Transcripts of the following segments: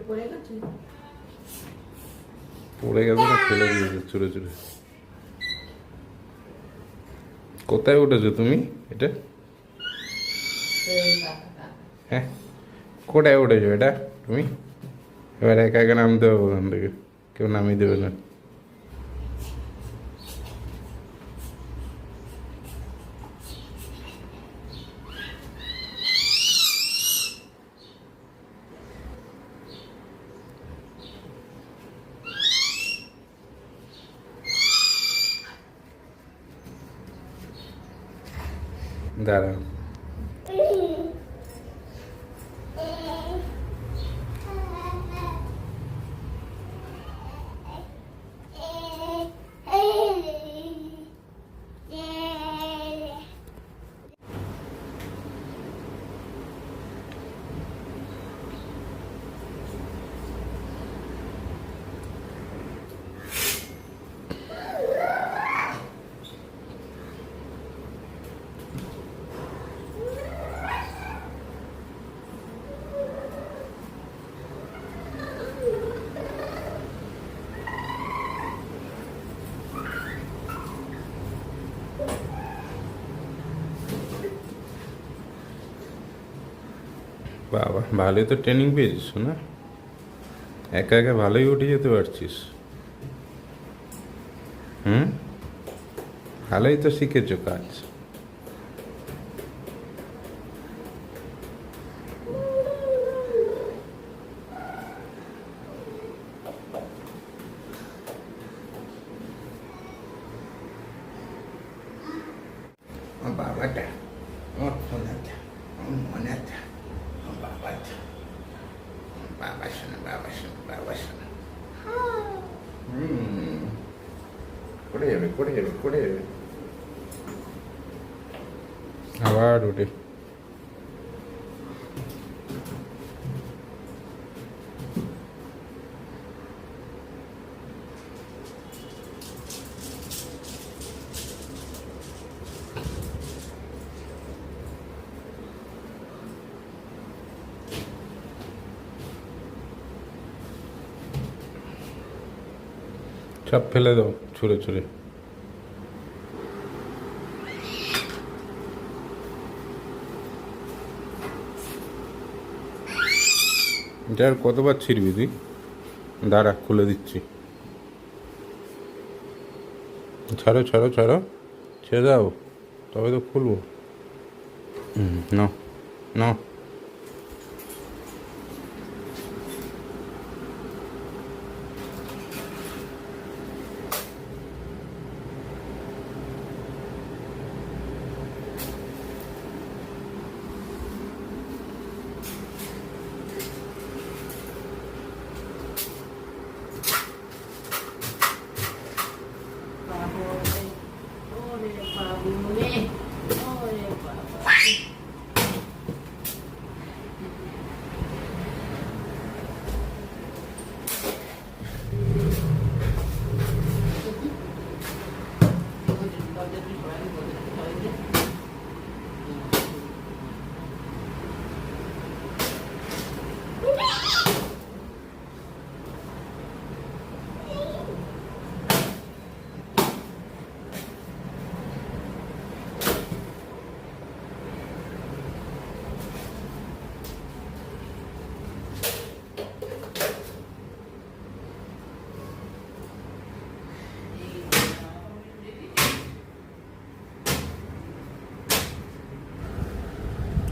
পড়ে গেছে না, ফেলে দিয়েছে চুরে চুরে। কোথায় উঠেছো তুমি? এটা হ্যাঁ, কোথায় উঠেছো এটা তুমি? এবার একা একা নামতে হবে ওখান থেকে, কেউ নামিয়ে দেবে না। দাঁড়াও, বাবা ভালোই তো ট্রেনিং পেয়েছিস না, একা একা ভালোই উঠে যেতে পারছিস। হুম, ভালোই তো শিখেছো কাজ। বাবাটা, ও সোনাটা, ও মনাটা, ও বাবাটা, বাবা শোনা, বাবা শোনা, বাবা শোনা। করে যাবে, করে যাবে, করে যাবে। আবার উঠে। সব ফেলে দাও ছুঁড়ে ছুঁড়ে। এটা আর কতবার ছিড়বি তুই? দাঁড়া, খুলে দিচ্ছি। ছাড়ো ছাড়ো ছাড়ো, ছেড়ে দাও, তবে তো খুলবো। নাও নাও।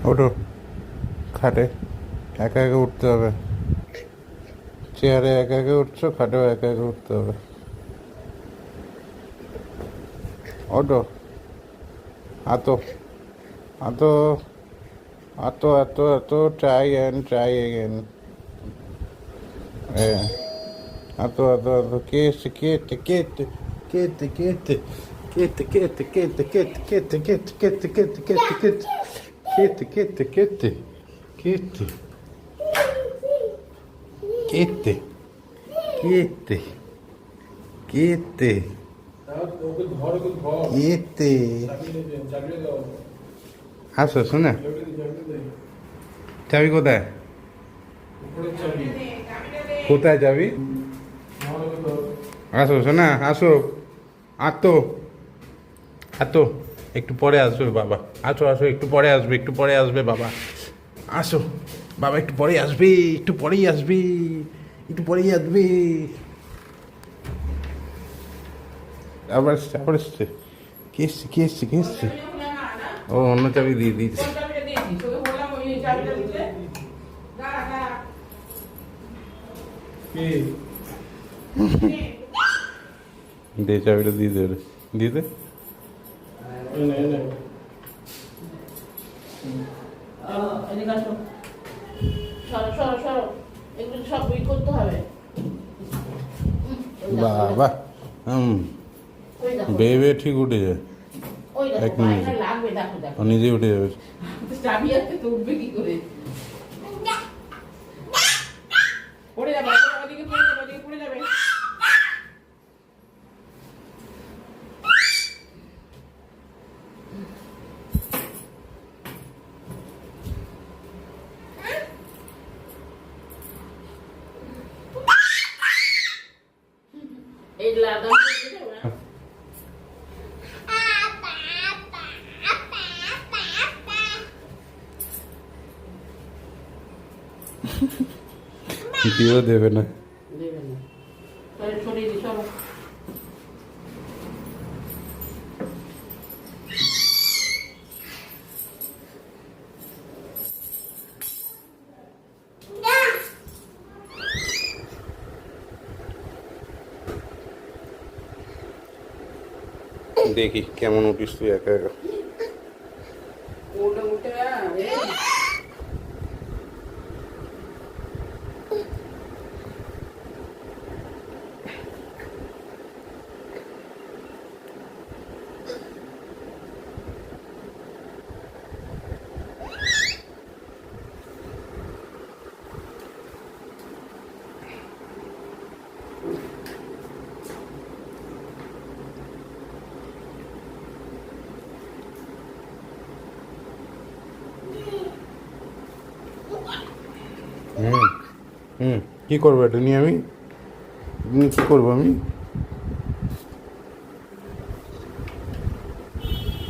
ওঠো, খাটে একা একা উঠতে হবে। চেয়ারে একা একা উঠছো, খাটেও একা একা উঠতে হবে। ওঠো, আতো আতো আতো আতো আতো, ট্রাই অ্যান্ড ট্রাই এগেন। আতো আতো আতো, কেটে কেটে কেটে কেটে কেটে কেটে কেটে কেটে কেটে কেটে কেটে কেটে কেটে কেটে কেটে Kete, kete, kete, kete, kete, kete, kete, kete. আসো শোনা, চাবি কোথায়? কোথায় যাবি? আসো শোনা, আসো। আতো আতো একটু পরে আসবে বাবা। আসো আসো, একটু পরে আসবে, একটু পরে আসবে বাবা। আসো বাবা, একটু পরেই আসবে, একটু পরেই আসবে, একটু পরেই আসবে। আবার এসছে, আবার এসছে। কে এসছে, কে এসছে, কে এসছে? ও অন্য চাবি দিয়ে দিয়েছে। দে চাবিটা দিয়ে দে, দিয়ে দে। বাবা বেয়ে বেয়ে ঠিক উঠে যায়। এক মিনিট, নিজে উঠে যাবে। উঠবে কি করে? পড়ে যাবে, ওদিকে পড়ে যাবে, ওদিকে পড়ে যাবে। এই লাগা দিয়েও দেবে না। দেবে না। ছড়িয়ে দি সব। দেখি কেমন উঠিস তুই একা একা। উঠে উঠে হুম হুম, কী করবো এটা নিয়ে আমি? কী করবো আমি?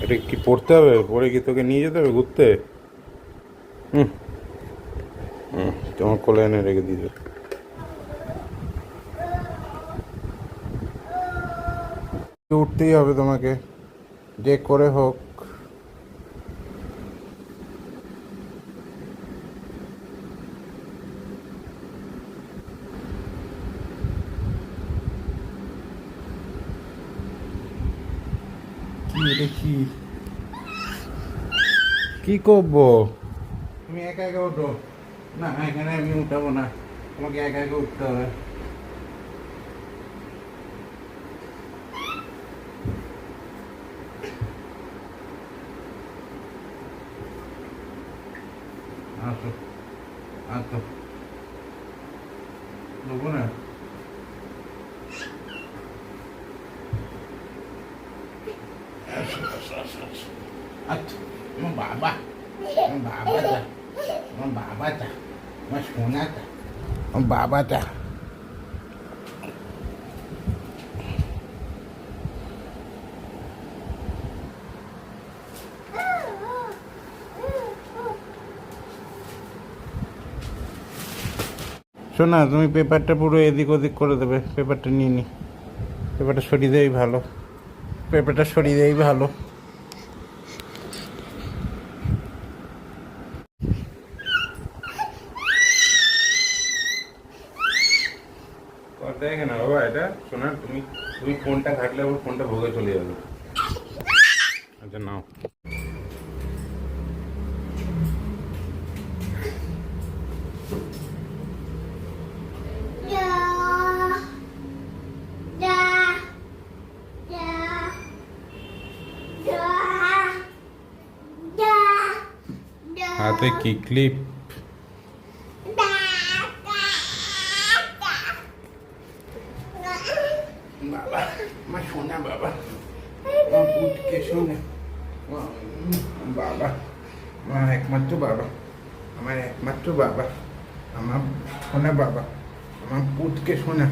এটা কি পড়তে হবে? পড়ে কি তোকে নিয়ে যেতে হবে ঘুরতে? হুম হুম, তোমার কোলে এনে রেখে দিতে। উঠতেই হবে তোমাকে, যে করে হোক। কি এটা কি? কি করবো? তুমি একা একা উঠো না, এখানে আমি উঠাবো না, তোমাকে একা একা উঠতে হবে। আসো আসো, দেবো না। আচ্ছা, আমার বাবা, আমার বাবাটা, আমার বাবাটা, আমার সোনাটা, আমার বাবাটা। শোনা, তুমি পেপারটা পুরো এদিক ওদিক করে দেবে। পেপারটা নিয়ে নি, পেপারটা সরিয়ে দেওয়াই ভালো, পেপারটা সরিয়ে দেওয়াই ভালো। দেখে না বাবা, এটা শোনা, তুমি তুমি ফোনটা ঘাটলে আবার ফোনটা ভোগে চলে যাবে। আচ্ছা নাও। হাতে কি ক্লিপ? বাবা, আমার সোনা বাবা, আমার পুটকে সোনা বাবা, আমার একমাত্র বাবা, আমার একমাত্র বাবা, আমার সোনা বাবা, আমার আমার পুতকে শোনা,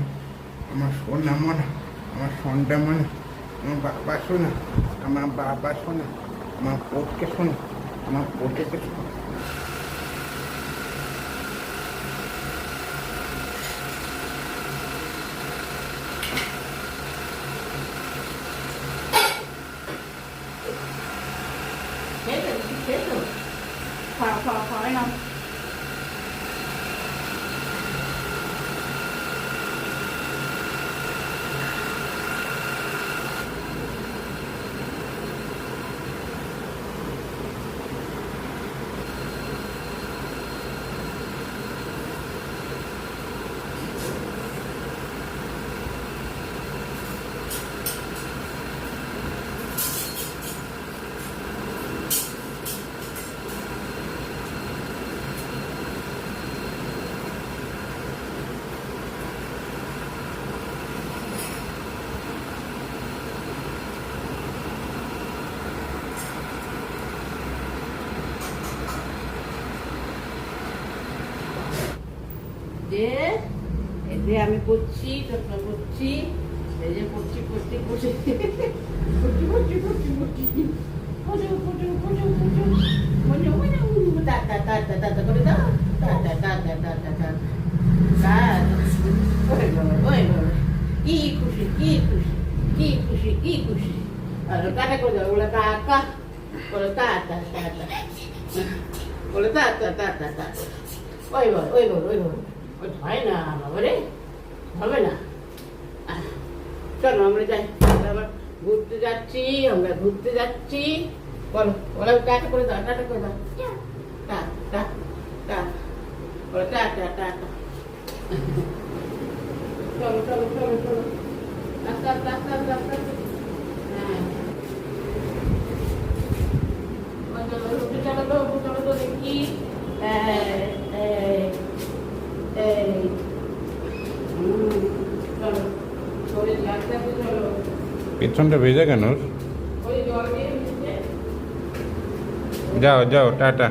আমার সোনা মনা, আমার সন্ধ্যা মনা, আমার বাবা শোনা, আমার বাবা শোনা, আমার পুতকে শোনা, আমার পুতকে শোনা। খেয়েছো খাও খাও খাও না যে এই যে আমি করছি যত্ন করছি এই যে করছি করছি করছি করছি করছি করছি করছি করে দাও কি খুশি কি খুশি কি খুশি কি খুশি আর কাটা করে দাও বলে কাকা বলে তা বলে তা ওই বল ওই হয় না বাবা রে হবে না চলো আমরা যাই আবার ঘুরতে যাচ্ছি বলো বলো টাটা করে দাও টা বলো টা চলো আস্তে হ্যাঁ চলো তো দেখি পিছনটা ভেজে কেন? যাও যাও টাটা।